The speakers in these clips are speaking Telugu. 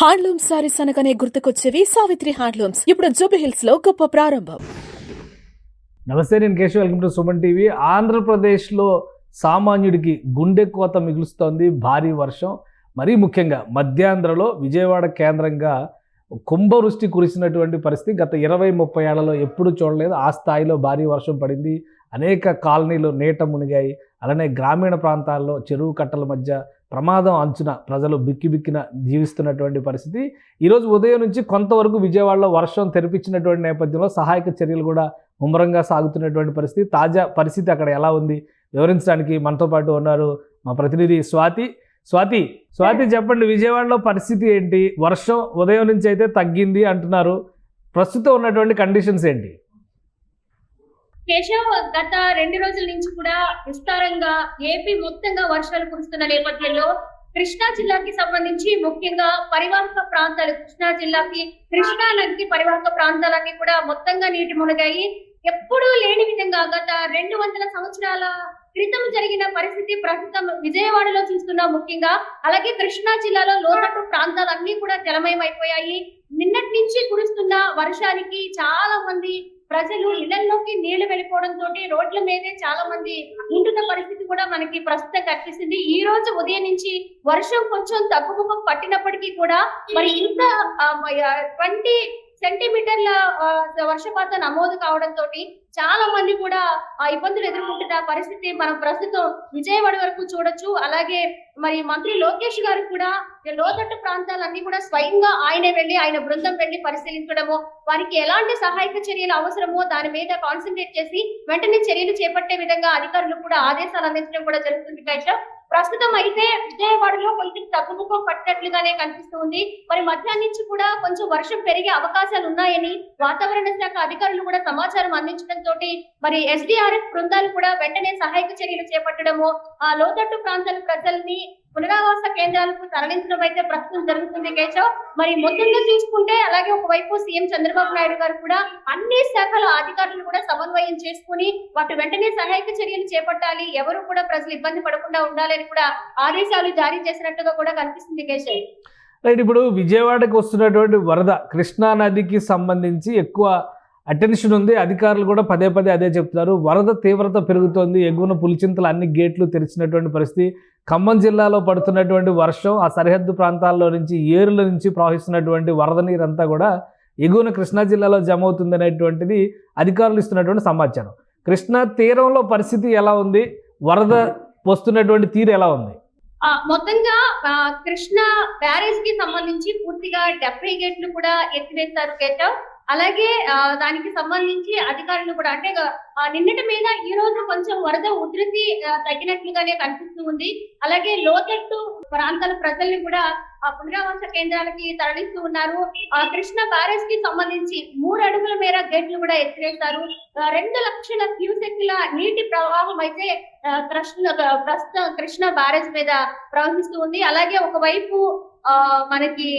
హ్యాండ్లూమ్ సారీస్ అనగానే గుర్తుకొచ్చేవి సావిత్రి హ్యాండ్లూమ్స్. ఇప్పుడు జూబ్లీహిల్స్ లో గొప్ప ప్రారంభం. నమస్తే, నేను Keshav. Welcome to Suman TV. ఆంధ్రప్రదేశ్లో సామాన్యుడికి గుండె కోత మిగులుస్తోంది భారీ వర్షం. మరీ ముఖ్యంగా మధ్యాంధ్రలో విజయవాడ కేంద్రంగా కుంభవృష్టి కురిసినటువంటి పరిస్థితి గత 20-30 ఏళ్లలో ఎప్పుడు చూడలేదు. ఆ స్థాయిలో భారీ వర్షం పడింది. అనేక కాలనీలు నీట మునిగాయి. అలానే గ్రామీణ ప్రాంతాల్లో చెరువు కట్టల మధ్య ప్రమాదం అంచున ప్రజలు బిక్కిబిక్కిన జీవిస్తున్నటువంటి పరిస్థితి. ఈరోజు ఉదయం నుంచి కొంతవరకు విజయవాడలో వర్షం తెరిపించినటువంటి నేపథ్యంలో సహాయక చర్యలు కూడా ముమ్మరంగా సాగుతున్నటువంటి పరిస్థితి. తాజా పరిస్థితి అక్కడ ఎలా ఉంది వివరించడానికి మనతో పాటు ఉన్నారు మా ప్రతినిధి స్వాతి, చెప్పండి, విజయవాడలో పరిస్థితి ఏంటి? వర్షం ఉదయం నుంచి అయితే తగ్గింది అంటున్నారు. ప్రస్తుతం ఉన్నటువంటి కండిషన్స్ ఏంటి? కేశవ్, గత 2 రోజుల నుంచి కూడా విస్తారంగా ఏపీ మొత్తంగా వర్షాలు కురుస్తున్న నేపథ్యంలో కృష్ణా జిల్లాకి సంబంధించి ముఖ్యంగా పరివాహక ప్రాంతాలు, కృష్ణా జిల్లాకి కృష్ణా నదికి పరివాహక ప్రాంతాలన్నీ కూడా మొత్తంగా నీటి మునిగాయి. ఎప్పుడూ లేని విధంగా గత 200 సంవత్సరాల క్రితం జరిగిన పరిస్థితి ప్రస్తుతం విజయవాడలో చూస్తున్నాం. ముఖ్యంగా అలాగే కృష్ణా జిల్లాలో లోతట్టు ప్రాంతాలన్నీ కూడా జలమయమైపోయాయి. నిన్నటి నుంచి కురుస్తున్న వర్షానికి చాలా మంది ప్రజలు ఇళ్లలోకి నీళ్లు వెళ్ళిపోవడంతో రోడ్ల మీదే చాలా మంది ఉంటున్న పరిస్థితి కూడా మనకి ప్రస్తుతం కనిపిస్తుంది. ఈ రోజు ఉదయం నుంచి వర్షం కొంచెం తగ్గుముఖం పట్టినప్పటికీ కూడా మరి ఇంత 20 సెంటీమీటర్ల వర్షపాతం నమోదు కావడంతో చాలా మంది కూడా ఇబ్బందులు ఎదుర్కొంటున్న పరిస్థితి మనం ప్రస్తుతం విజయవాడ వరకు చూడొచ్చు. అలాగే మరి మంత్రి లోకేష్ గారు కూడా లోతట్టు ప్రాంతాలన్నీ కూడా స్వయంగా ఆయనే వెళ్లి, ఆయన బృందం వెళ్లి పరిశీలించడము, వారికి ఎలాంటి సహాయక చర్యలు అవసరమో దాని మీద కాన్సన్ట్రేట్ చేసి వెంటనే చర్యలు చేపట్టే విధంగా అధికారులు కూడా ఆదేశాలు అందించడం కూడా జరుగుతుంది. ప్రస్తుతం అయితే విజయవాడలో కొంచెం తగ్గుముఖం పట్టినట్లుగానే కనిపిస్తుంది. మరి మధ్యాహ్నం నుంచి కూడా కొంచెం వర్షం పెరిగే అవకాశాలు ఉన్నాయని వాతావరణ శాఖ అధికారులు కూడా సమాచారం అందించడంతో మరి ఎస్డీఆర్ఎఫ్ బృందాలు కూడా వెంటనే సహాయక చర్యలు చేపట్టడము, ఆ లోతట్టు ప్రాంతాల ప్రజల్ని పునరావాస కేంద్రాలకు తరలించడం అయితే ప్రస్తుతం జరుగుతుంది. కేశవ్, మరి మొత్తంగా చూసుకుంటే అలాగే ఒకవైపు సీఎం చంద్రబాబు నాయుడు గారు కూడా అన్ని శాఖల అధికారులు కూడా సమన్వయం చేసుకుని వాటి వెంటనే సహాయక చర్యలు చేపట్టాలి, ఎవరు కూడా ప్రజలు ఇబ్బంది పడకుండా ఉండాలని కూడా ఆదేశాలు జారీ చేసినట్టుగా కూడా కనిపిస్తుంది. కేశవ్, రైట్. ఇప్పుడు విజయవాడకు వస్తున్నటువంటి వరద కృష్ణా నదికి సంబంధించి ఎక్కువ అటెన్షన్ ఉంది. అధికారులు కూడా పదే అదే చెప్తున్నారు. వరద తీవ్రత పెరుగుతోంది. ఎగువన పులిచింతలు అన్ని గేట్లు తెరిచినటువంటి పరిస్థితి. ఖమ్మం జిల్లాలో పడుతున్నటువంటి వర్షం, ఆ సరిహద్దు ప్రాంతాల్లో నుంచి ఏరుల నుంచి ప్రవహిస్తున్నటువంటి వరద నీరంతా కూడా ఎగువన కృష్ణా జిల్లాలో జమ అవుతుంది అనేటువంటిది అధికారులు ఇస్తున్నటువంటి సమాచారం. కృష్ణా తీరంలో పరిస్థితి ఎలా ఉంది? వరద వస్తున్నటువంటి తీరు ఎలా ఉంది? మొత్తంగా కృష్ణా బ్యారేజ్ కి సంబంధించి పూర్తిగా 70 గేట్లు కూడా ఎత్తివేశారు. కేశవ్, అలాగే దానికి సంబంధించి అధికారులు కూడా అంటే నిన్నటి మీద ఈ రోజు కొంచెం వరద ఉధృతి తగ్గినట్లుగానే కనిపిస్తూ ఉంది. అలాగే లోతట్టు ప్రాంతాల ప్రజల్ని కూడా పునరావాస కేంద్రాలకి తరలిస్తూ ఉన్నారు. కృష్ణా బ్యారేజ్ కి సంబంధించి 3 అడుగుల మేర గేట్లు కూడా ఎత్తివేశారు. 2 లక్షల క్యూసెక్ల నీటి ప్రవాహం అయితే ప్రస్తుతం కృష్ణా బ్యారేజ్ మీద ప్రవహిస్తూ ఉంది. అలాగే ఒకవైపు మనకి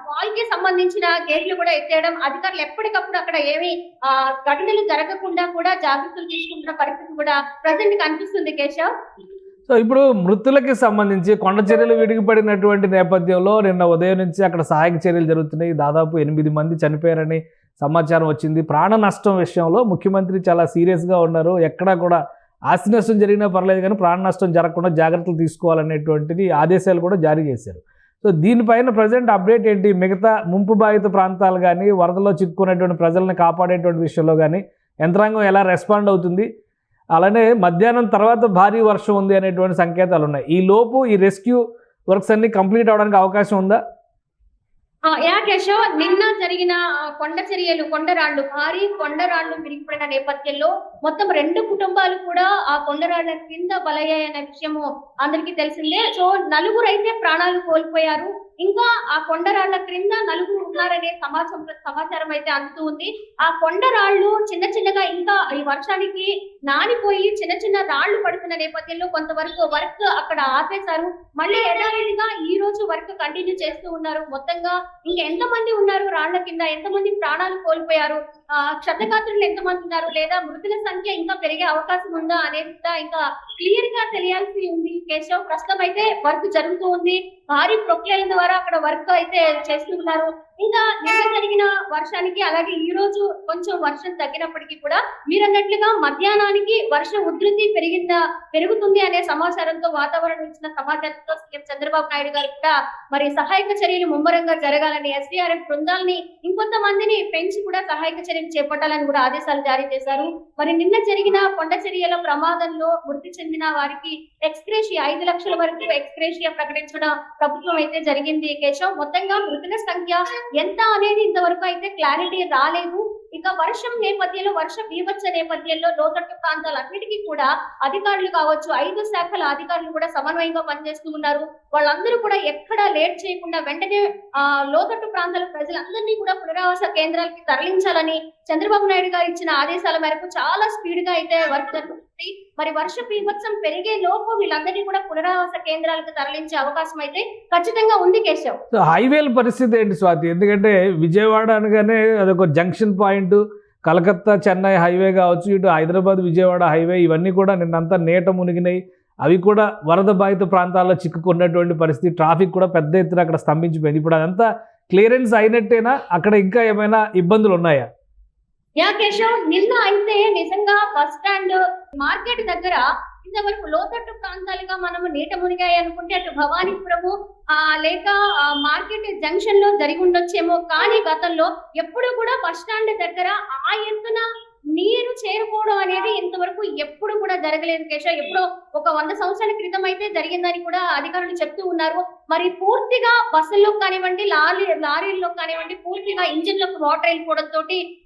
ఫాల్ కి సంబంధించిన గేట్లు కూడా ఎత్తేయడం, అధికారులు ఎప్పటికప్పుడు అక్కడ ఏమి ఘటనలు జరగకుండా కూడా జాగ్రత్తలు తీసుకుంటున్న పరిస్థితి కూడా ప్రజెంట్ కనిపిస్తుంది. కేశవ్, సో ఇప్పుడు మృతులకి సంబంధించి కొండ చర్యలు విడిగిపడినటువంటి నేపథ్యంలో నిన్న ఉదయం నుంచి అక్కడ సహాయక చర్యలు జరుగుతున్నాయి. దాదాపు 8 మంది చనిపోయారని సమాచారం వచ్చింది. ప్రాణ నష్టం విషయంలో ముఖ్యమంత్రి చాలా సీరియస్గా ఉన్నారు. ఎక్కడా కూడా ఆస్తి నష్టం జరిగినా పర్లేదు కానీ ప్రాణ నష్టం జరగకుండా జాగ్రత్తలు తీసుకోవాలనేటువంటిది ఆదేశాలు కూడా జారీ చేశారు. సో దీనిపైన ప్రజెంట్ అప్డేట్ ఏంటి? మిగతా ముంపు బాధిత ప్రాంతాలు కానీ వరదలో చిక్కుకున్నటువంటి ప్రజలను కాపాడేటువంటి విషయంలో కానీ యంత్రాంగం ఎలా రెస్పాండ్ అవుతుంది? అలానే మధ్యాహ్నం తర్వాత భారీ వర్షం ఉంది అనేటువంటి సంకేతాలు ఉన్నాయి. ఈ లోపు ఈ రెస్క్యూ వర్క్స్ అన్ని కంప్లీట్ అవడానికి అవకాశం ఉందా? కేశవ్, నిన్న జరిగిన భారీ కొండరాళ్లు విరిగిపడిన నేపథ్యంలో మొత్తం 2 కుటుంబాలు కూడా ఆ కొండరాళ్ల కింద బలయ్యాయన్న విషయము అందరికీ తెలిసిందే. సో 4 అయితే ప్రాణాలు కోల్పోయారు. ఇంకా ఆ కొండరాళ్ల క్రింద 4 ఉన్నారనే సమాచారం అయితే అందుతూ ఉంది. ఆ కొండరాళ్లు చిన్నగా ఇంకా ఈ వర్షానికి నానిపోయి చిన్న రాళ్లు పడుతున్న నేపథ్యంలో కొంతవరకు వర్క్ అక్కడ ఆపేశారు. మళ్ళీ యథావిధిగా ఈ రోజు వర్క్ కంటిన్యూ చేస్తూ ఉన్నారు. మొత్తంగా ఇంకా ఎంతమంది ఉన్నారు రాళ్ల కింద, ఎంతమంది ప్రాణాలు కోల్పోయారు, క్షతగాత్రులు ఎంతమంది ఉన్నారు, లేదా మృతుల సంఖ్య ఇంకా పెరిగే అవకాశం ఉందా అనేది కూడా ఇంకా క్లియర్ గా తెలియాల్సి ఉంది కేశవ్. ప్రస్తుతం అయితే వర్క్ జరుగుతూ ఉంది, భారీ ప్రొక్లైన్ ద్వారా అక్కడ వర్క్ అయితే చేస్తూ ఉన్నారు. ఇంకా నిన్న జరిగిన వర్షానికి అలాగే ఈ రోజు కొంచెం వర్షం తగ్గినప్పటికీ కూడా మీరన్నట్లుగా మధ్యాహ్నానికి వర్ష ఉధృతి పెరుగుతుంది అనే సమాచారంతో, వాతావరణం ఇచ్చిన సమాచారంతో సీఎం చంద్రబాబు నాయుడు గారు కూడా మరి సహాయక చర్యలు ముమ్మరంగా జరగాలని, ఎస్డీఆర్ఎఫ్ బృందాలని ఇంకొంతమందిని పెంచి కూడా సహాయక చర్యలు చేపట్టాలని కూడా ఆదేశాలు జారీ చేశారు. మరి నిన్న జరిగిన కొండచర్యల ప్రమాదంలో మృతి చెందిన వారికి ఎక్స్గ్రేషియా 5 లక్షల వరకు ఎక్స్గ్రేషియా ప్రకటించడం ప్రభుత్వం అయితే జరిగింది కేశవ్. మొత్తంగా మృతుల సంఖ్య ఎంత అనేది ఇంతవరకు అయితే క్లారిటీ రాలేదు. ఇక వర్షం నేపథ్యంలో, వర్ష బీభత్స నేపథ్యంలో లోతట్టు ప్రాంతాలన్నిటికీ కూడా అధికారులు కావచ్చు, 5 శాఖల అధికారులు కూడా సమన్వయంగా పనిచేస్తూ ఉన్నారు. వాళ్ళందరూ కూడా ఎక్కడా లేట్ చేయకుండా వెంటనే లోతట్టు ప్రాంతాల ప్రజలందరినీ కూడా పునరావాస కేంద్రాలకి తరలించాలని చంద్రబాబు నాయుడు గారు ఇచ్చిన ఆదేశాల మేరకు చాలా స్పీడ్ గా అయితే వర్క్ జరుగుతుంది. మరి వర్ష బీభత్సం పెరిగే లోపు వీళ్ళందరినీ కూడా పునరావాస కేంద్రాలకు తరలించే అవకాశం అయితే ఖచ్చితంగా ఉంది కేశవ్. హైవేల పరిస్థితి ఏంటి స్వాతి? ఎందుకంటే విజయవాడ అనగానే అదొక junction point, Calcutta Chennai highway కావచ్చు, ఇటు హైదరాబాద్ విజయవాడ హైవే, ఇవన్నీ కూడా నిన్నంతా నీట మునిగినాయి. అవి కూడా వరద బాధిత ప్రాంతాల్లో చిక్కుకున్నటువంటి పరిస్థితి, ట్రాఫిక్ కూడా పెద్ద ఎత్తున అక్కడ స్తంభించిపోయింది. ఇప్పుడు అదంతా క్లియరెన్స్ అయినట్టేనా? అక్కడ ఇంకా ఏమైనా ఇబ్బందులు ఉన్నాయా? యా కేశవ్, నిన్న అయితే నిజంగా బస్ స్టాండ్, మార్కెట్ దగ్గర ఇంతవరకు లోతట్టు ప్రాంతాలుగా మనము నీట మునిగాయి అనుకుంటే అటు భవానీపురము లేక మార్కెట్ జంక్షన్ లో జరిగి ఉండొచ్చేమో, కానీ గతంలో ఎప్పుడు కూడా బస్ స్టాండ్ దగ్గర ఆ ఎత్తున నీరు చేరుకోవడం అనేది ఇంతవరకు ఎప్పుడు కూడా జరగలేదు కేశవ్. ఎప్పుడో ఒక 100 సంవత్సరాల క్రితం అయితే జరిగిందని కూడా అధికారులు చెప్తూ ఉన్నారు. మరి పూర్తిగా బస్సుల్లో కానివ్వండి, లారీల్లో కానివ్వండి, పూర్తిగా ఇంజిన్లకు వాటర్ వెళ్ళిపోవడంతో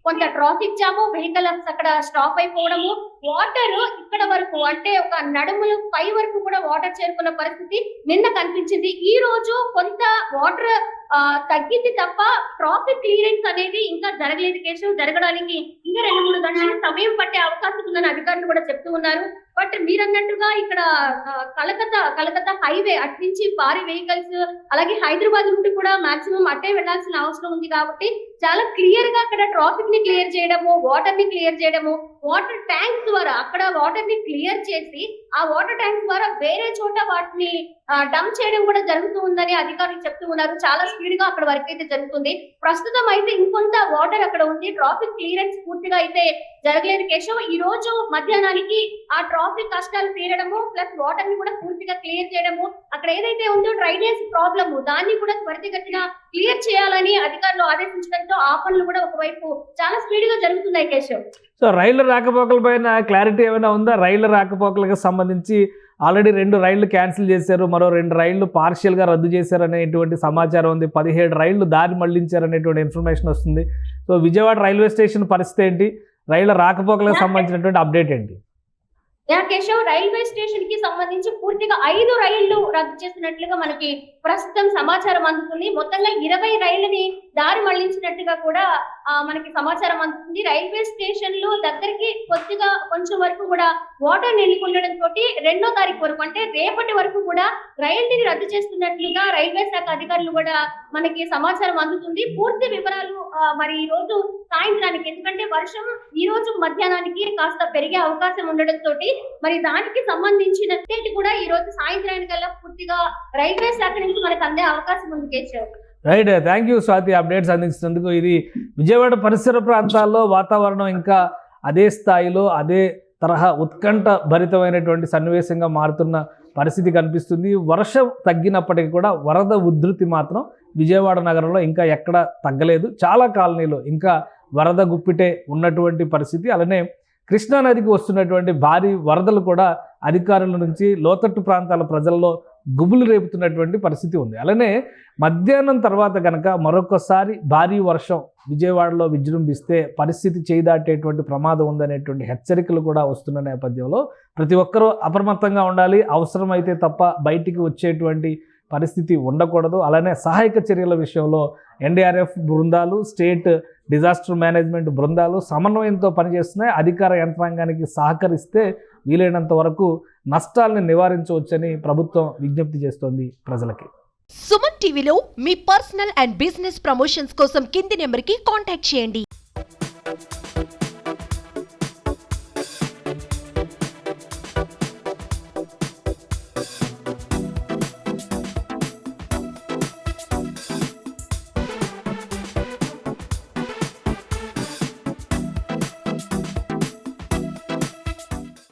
కొంత ట్రాఫిక్ జాము, వెహికల్స్ అక్కడ స్టాప్ అయిపోవడము, వాటర్ ఇక్కడ వరకు అంటే ఒక నడుములు పై వరకు కూడా వాటర్ చేరుకున్న పరిస్థితి నిన్న కనిపించింది. ఈ రోజు కొంత వాటర్ తగ్గింది తప్ప ట్రాఫిక్ క్లియరెన్స్ అనేది ఇంకా జరగలేదు కేశవ్. జరగడానికి ఇంకా 2-3 గంటల సమయం పట్టే అవకాశం ఉందని అధికారులు కూడా చెప్తూ ఉన్నారు. బట్ మీరన్నట్టుగా ఇక్కడ కలకత్తా హైవే అటు నుంచి భారీ వెహికల్స్, అలాగే హైదరాబాద్ నుండి కూడా మాక్సిమం అట్టే వెళ్లాల్సిన అవసరం ఉంది కాబట్టి చాలా క్లియర్ గా అక్కడ ట్రాఫిక్ ని క్లియర్ చేయడము, వాటర్ ని క్లియర్ చేయడము, వాటర్ ట్యాంక్ ద్వారా అక్కడ వాటర్ ని క్లియర్ చేసి ఆ వాటర్ ట్యాంక్ ద్వారా వేరే చోట వాటిని డంప్ చేయడం కూడా జరుగుతూ ఉందని అధికారులు చెప్తూ ఉన్నారు. చాలా స్పీడ్ గా అక్కడ వర్క్ అయితే జరుగుతుంది. ప్రస్తుతం అయితే ఇంకొంత వాటర్ అక్కడ ఉంది, ట్రాఫిక్ క్లియరెన్స్ పూర్తిగా అయితే జరగలేదు కేశవ్. ఈ రోజు మధ్యాహ్నానికి ఆ ట్రాఫిక్ కష్టాలు తీరడము ప్లస్ వాటర్ ని కూడా పూర్తిగా క్లియర్ చేయడము, అక్కడ ఏదైతే ఉందో డ్రైనేజ్ ప్రాబ్లమ్ దాన్ని కూడా త్వరితగతిన క్లియర్ చేయాలని అధికారులు ఆదేశించడంతో ఆ పనులు కూడా ఒకవైపు చాలా స్పీడ్ గా జరుగుతున్నాయి కేశవ్. సో రైళ్ల రాకపోకల పైన క్లారిటీ ఏమైనా ఉందా? రైళ్ల రాకపోకలకు సంబంధించి ఆల్రెడీ 2 రైళ్లు క్యాన్సిల్ చేశారు, మరో 2 రైళ్లు పార్షియల్గా రద్దు చేశారు అనేటువంటి సమాచారం ఉంది. 17 రైళ్లు దారి మళ్లించారనేటువంటి ఇన్ఫర్మేషన్ వస్తుంది. సో విజయవాడ రైల్వే స్టేషన్ పరిస్థితి ఏంటి? రైళ్ల రాకపోకలకు సంబంధించినటువంటి అప్డేట్ ఏంటి? కేశవ్, రైల్వే స్టేషన్ కి సంబంధించి పూర్తిగా 5 రైళ్లు రద్దు చేసినట్లుగా మనకి ప్రస్తుతం సమాచారం అందుతుంది. మొత్తంగా 20 రైళ్లని దారి మళ్లించినట్టుగా కూడా మనకి సమాచారం అందుతుంది. రైల్వే స్టేషన్ లో దగ్గరికి కొద్దిగా కొంచెం వరకు కూడా వాటర్ నిలుకుండడంతో 2వ తారీఖు వరకు అంటే రేపటి వరకు కూడా రైలుని రద్దు చేస్తున్నట్లుగా రైల్వే శాఖ అధికారులు కూడా మనకి సమాచారం అందుతుంది. పూర్తి వివరాలు మరి ఈ రోజు సాయంత్రానికి, ఎందుకంటే వర్షం ఈ రోజు మధ్యాహ్నానికి కాస్త పెరిగే అవకాశం ఉండడంతో మరి దానికి సంబంధించిన కూడా ఈ రోజు సాయంత్రానికల్లా పూర్తిగా రైల్వే శాఖ నుంచి మనకు అందే అవకాశం ఉంది Keshav. Right, thank you Swathi updates అందించినందుకు. ఇది విజయవాడ పరిసర ప్రాంతాల్లో వాతావరణం ఇంకా అదే స్థాయిలో అదే తరహా ఉత్కంఠ భరితమైనటువంటి సన్నివేశంగా మారుతున్న పరిస్థితి కనిపిస్తుంది. వర్షం తగ్గినప్పటికీ కూడా వరద ఉధృతి మాత్రం విజయవాడ నగరంలో ఇంకా ఎక్కడ తగ్గలేదు. చాలా కాలనీలో ఇంకా వరద గుప్పిటే ఉన్నటువంటి పరిస్థితి. అలానే కృష్ణానదికి వస్తున్నటువంటి భారీ వరదలు కూడా అధికారుల నుంచి లోతట్టు ప్రాంతాల ప్రజల్లో గుబులు రేపుతున్నటువంటి పరిస్థితి ఉంది. అలానే మధ్యాహ్నం తర్వాత కనుక మరొకసారి భారీ వర్షం విజయవాడలో విజృంభిస్తే పరిస్థితి చేదాటేటువంటి ప్రమాదం ఉందనేటువంటి హెచ్చరికలు కూడా వస్తున్న నేపథ్యంలో ప్రతి ఒక్కరూ అప్రమత్తంగా ఉండాలి. అవసరమైతే తప్ప బయటికి వచ్చేటువంటి పరిస్థితి ఉండకూడదు. అలానే సహాయక చర్యల విషయంలో ఎన్డీఆర్ఎఫ్ బృందాలు, స్టేట్ డిజాస్టర్ మేనేజ్మెంట్ బృందాలు సమన్వయంతో పనిచేస్తున్నాయి. అధికార యంత్రాంగానికి సహకరిస్తే వీలైనంత వరకు నష్టాలను నివారించవచ్చని ప్రభుత్వం విజ్ఞప్తి చేస్తోంది ప్రజలకి. సుమన్ టీవీలో మీ పర్సనల్ అండ్ బిజినెస్ ప్రమోషన్స్ కోసం కింది నెంబర్కి కాంటాక్ట్ చేయండి. న్యూస్.